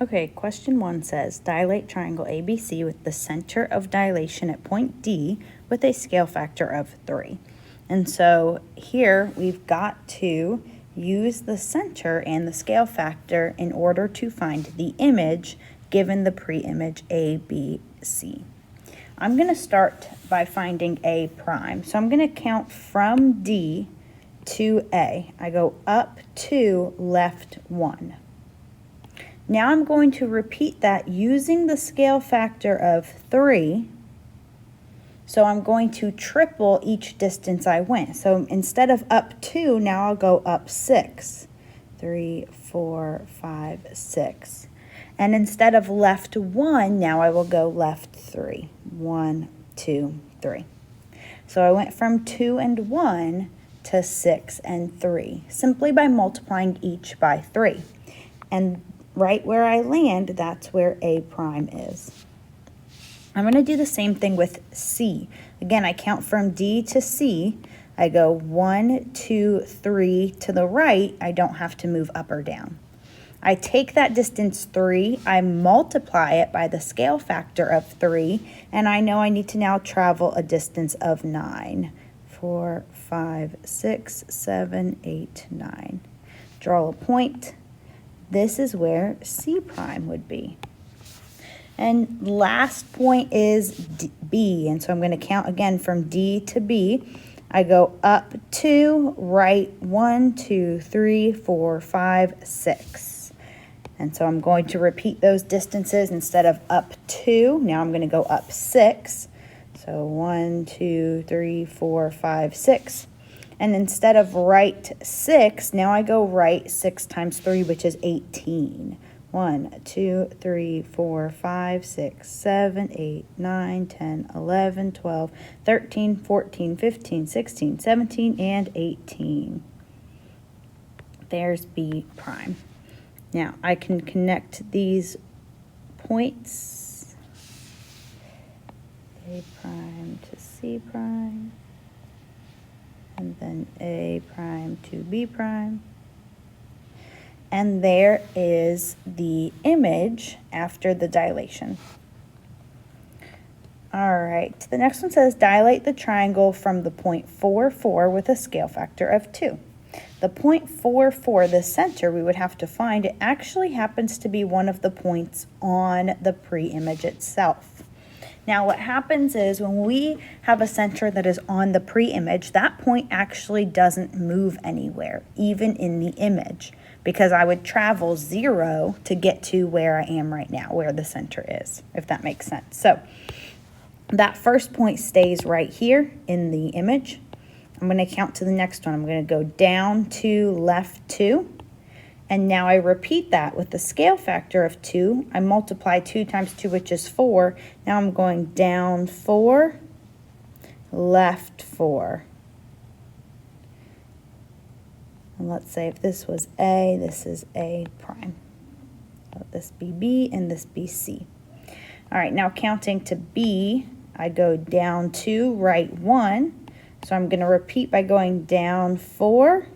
Okay, question 1 says, dilate triangle ABC with the center of dilation at point D with a scale factor of 3. And so here we've got to use the center and the scale factor in order to find the image given the pre-image ABC. I'm going to start by finding A prime. So I'm going to count from D to A. I go up 2, left 1. Now I'm going to repeat that using the scale factor of 3. So I'm going to triple each distance I went. So instead of up 2, now I'll go up 6. 3, 4, 5, 6. And instead of left 1, now I will go left 3. 1, 2, 3. So I went from 2 and 1 to 6 and 3, simply by multiplying each by 3. And right where I land, that's where A prime is. I'm going to do the same thing with C. Again, I count from D to C. I go 1, 2, 3 to the right. I don't have to move up or down. I take that distance 3, I multiply it by the scale factor of 3, and I know I need to now travel a distance of 9. 4, 5, 6, 7, 8, 9. Draw a point. This is where C prime would be. And last point is B, and so I'm going to count again from D to B. I go up 2, right 1, 2, 3, 4, 5, 6. And so I'm going to repeat those distances. Instead of up 2, now I'm going to go up 6. So 1, 2, 3, 4, 5, 6. And instead of right 6, now I go right 6 times 3, which is 18. 1, 2, 3, 4, 5, 6, 7, 8, 9, 10, 11, 12, 13, 14, 15, 16, 17, and 18. There's B prime. Now I can connect these points, A prime to C prime, and then A prime to B prime. And there is the image after the dilation. All right, the next one says dilate the triangle from the point 4, 4 with a scale factor of 2. The point 4, 4, the center we would have to find, it actually happens to be one of the points on the pre-image itself. Now what happens is when we have a center that is on the pre-image, that point actually doesn't move anywhere, even in the image, because I would travel 0 to get to where I am right now, where the center is, if that makes sense. So that first point stays right here in the image. I'm going to count to the next one. I'm going to go down 2, left 2. And now I repeat that with the scale factor of 2. I multiply 2 times 2, which is 4. Now I'm going down 4, left 4. And let's say if this was A, this is A prime. Let this be B and this be C. All right, now counting to B, I go down 2, right 1. So I'm going to repeat by going down 4,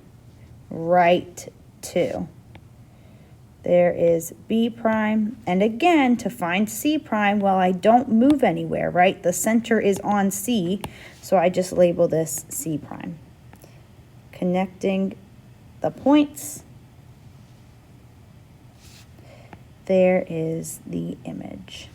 right 2. There is B prime. And again, to find C prime, well, I don't move anywhere, right? The center is on C, so I just label this C prime. Connecting the points. There is the image.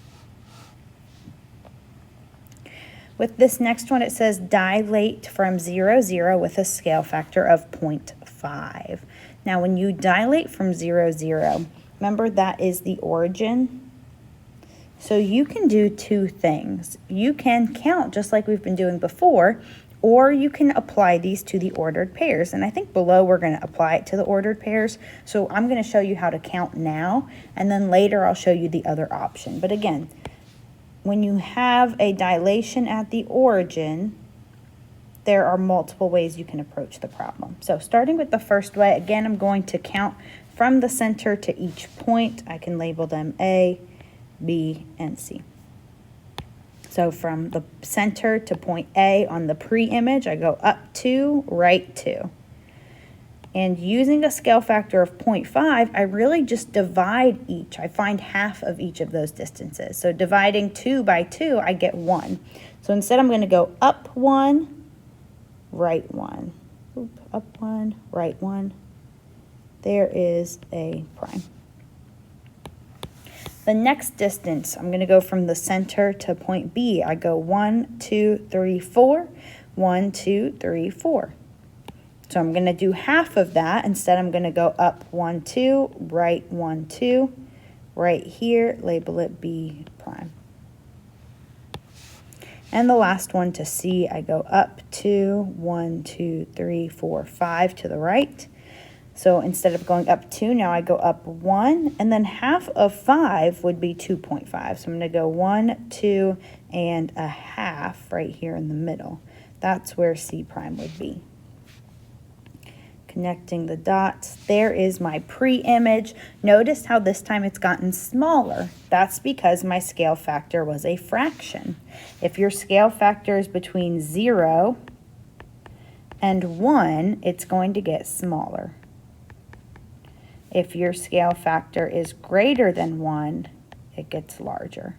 With this next one, it says dilate from 0, 0 with a scale factor of 0.5. Now, when you dilate from 0, 0, remember that is the origin. So you can do two things. You can count just like we've been doing before, or you can apply these to the ordered pairs. And I think below we're going to apply it to the ordered pairs. So I'm going to show you how to count now, and then later I'll show you the other option. But again, when you have a dilation at the origin, there are multiple ways you can approach the problem. So starting with the first way, again, I'm going to count from the center to each point. I can label them A, B, and C. So from the center to point A on the pre-image, I go up 2, right 2. And using a scale factor of 0.5, I really just divide each. I find half of each of those distances. So dividing 2 by 2, I get 1. So instead I'm going to go up 1, right 1. Oop, up 1, right 1. There is A prime. The next distance, I'm going to go from the center to point B. I go 1, 2, 3, 4, 1, 2, 3, 4. So I'm going to do half of that. Instead, I'm going to go up 1, 2, right 1, 2, right here, label it B prime. And the last one to C, I go up 2, 1, 2, 3, 4, 5 to the right. So instead of going up 2, now I go up 1, and then half of 5 would be 2.5. So I'm going to go 1, 2, and a half right here in the middle. That's where C prime would be. Connecting the dots, there is my pre-image. Notice how this time it's gotten smaller. That's because my scale factor was a fraction. If your scale factor is between 0 and 1, it's going to get smaller. If your scale factor is greater than 1, it gets larger.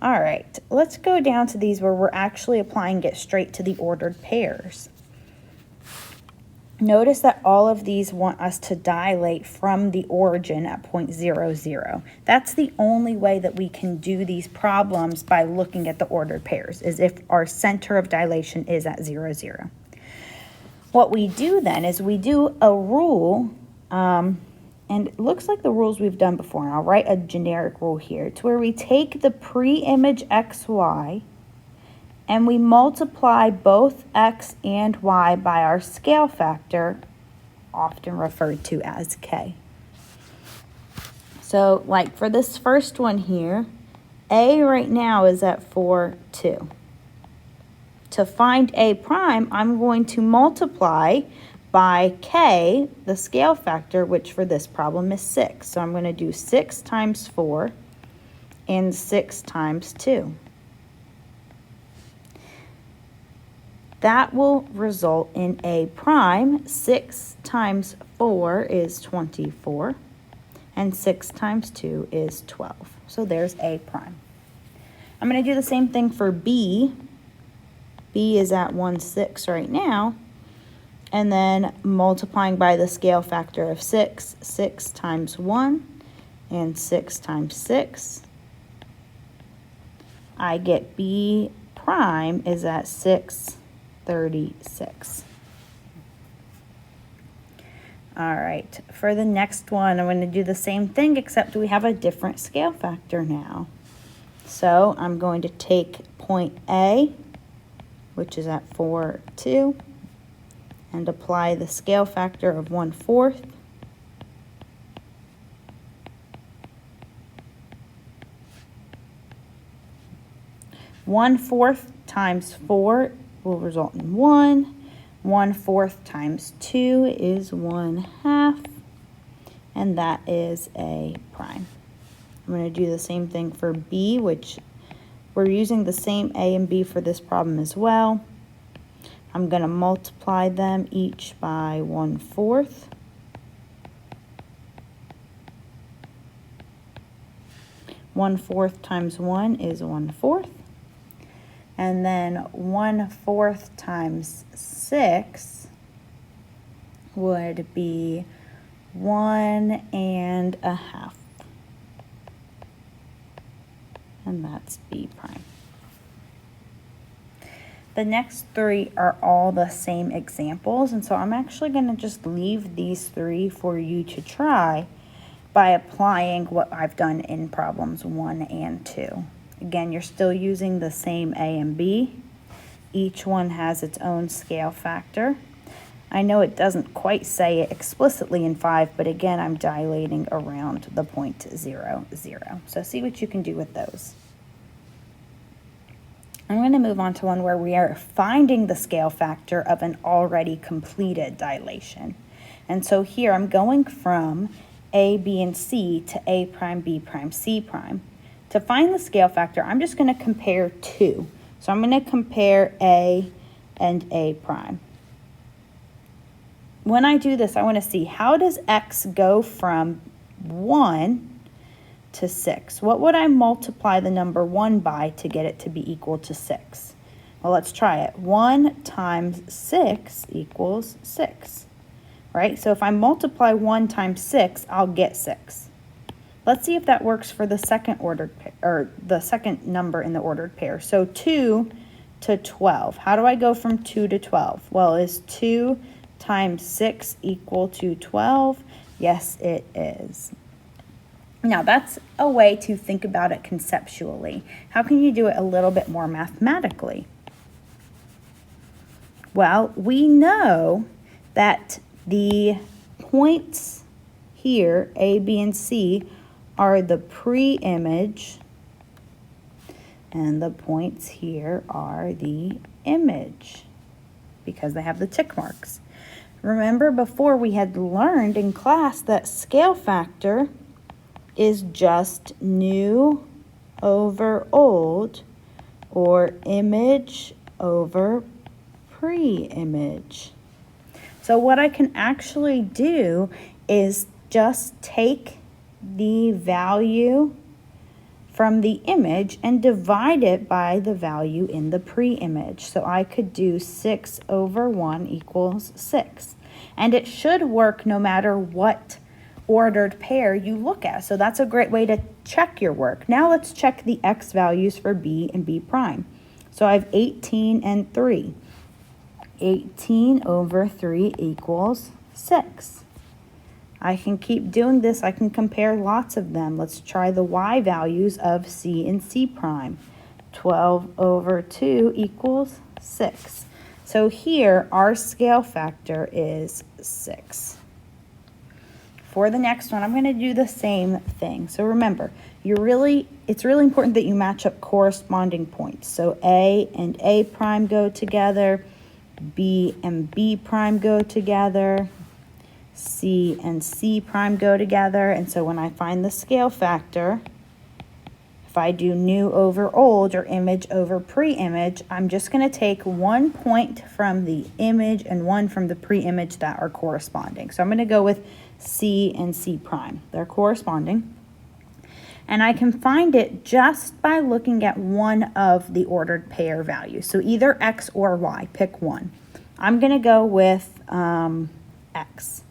All right, let's go down to these where we're actually applying it straight to the ordered pairs. Notice that all of these want us to dilate from the origin at point 0, 0. That's the only way that we can do these problems by looking at the ordered pairs, is if our center of dilation is at 0, 0. What we do then is we do a rule, and it looks like the rules we've done before, and I'll write a generic rule here. It's where we take the pre-image xy and we multiply both x and y by our scale factor, often referred to as k. So like for this first one here, A right now is at 4, 2. To find A prime, I'm going to multiply by k, the scale factor, which for this problem is 6. So I'm going to do 6 times 4 and 6 times 2. That will result in A prime. 6 times 4 is 24, and 6 times 2 is 12. So there's A prime. I'm going to do the same thing for B. B is at 1, 6 right now. And then multiplying by the scale factor of 6, 6 times 1 and 6 times 6, I get B prime is at 636. All right, for the next one, I'm going to do the same thing, except we have a different scale factor now. So I'm going to take point A, which is at 4, 2, and apply the scale factor of 1/4. One-fourth times 4 will result in 1. 1/4 times 2 is 1/2, and that is A prime. I'm going to do the same thing for B, which we're using the same A and B for this problem as well. I'm going to multiply them each by 1/4. One-fourth times 1 is 1/4. And then 1/4 times 6 would be 1.5. And that's B prime. The next 3 are all the same examples, and so I'm actually going to just leave these 3 for you to try by applying what I've done in problems 1 and 2. Again, you're still using the same A and B. Each one has its own scale factor. I know it doesn't quite say it explicitly in 5, but again, I'm dilating around the point 0, 0. So see what you can do with those. I'm going to move on to one where we are finding the scale factor of an already completed dilation. And so here I'm going from A, B, and C to A prime, B prime, C prime. To find the scale factor, I'm just going to compare 2. So I'm going to compare A and A prime. when I do this, I want to see, how does x go from 1 to 6? What would I multiply the number 1 by to get it to be equal to 6? Well, let's try it. 1 times 6 equals 6, right? So if I multiply 1 times 6, I'll get 6. Let's see if that works for the second ordered pair, or the second number in the ordered pair. So 2 to 12. How do I go from 2 to 12? Well, is 2 times 6 equal to 12? Yes, it is. Now, that's a way to think about it conceptually. How can you do it a little bit more mathematically? Well, we know that the points here, A, B, and C, are the pre-image, and the points here are the image because they have the tick marks. Remember, before we had learned in class that scale factor is just new over old, or image over pre-image. So what I can actually do is just take the value from the image and divide it by the value in the pre-image. So I could do 6 over 1 equals 6. And it should work no matter what ordered pair you look at. So that's a great way to check your work. Now let's check the x values for b and b prime. So I have 18 and 3. 18 over 3 equals 6. I can keep doing this. I can compare lots of them. Let's try the y values of c and c prime. 12 over 2 equals 6. So here, our scale factor is 6. For the next one, I'm going to do the same thing. So remember, it's really important that you match up corresponding points. So A and A prime go together, B and B prime go together, C and C prime go together. And so when I find the scale factor, if I do new over old or image over pre-image, I'm just going to take 1 point from the image and 1 from the pre-image that are corresponding. So I'm going to go with C and C prime. They're corresponding. And I can find it just by looking at one of the ordered pair values. So either X or Y, pick one. I'm going to go with X.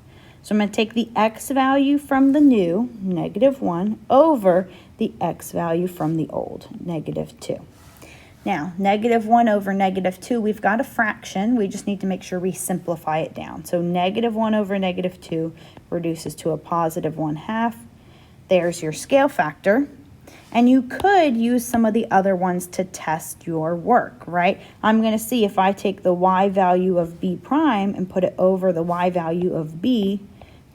So I'm going to take the X value from the new, -1, over the X value from the old, -2. Now, -1 over -2, we've got a fraction. We just need to make sure we simplify it down. So -1 over -2 reduces to a +1/2. There's your scale factor. And you could use some of the other ones to test your work, right? I'm going to see if I take the y value of b prime and put it over the y value of b,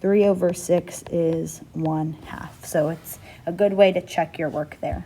3 over 6 is 1/2. So it's a good way to check your work there.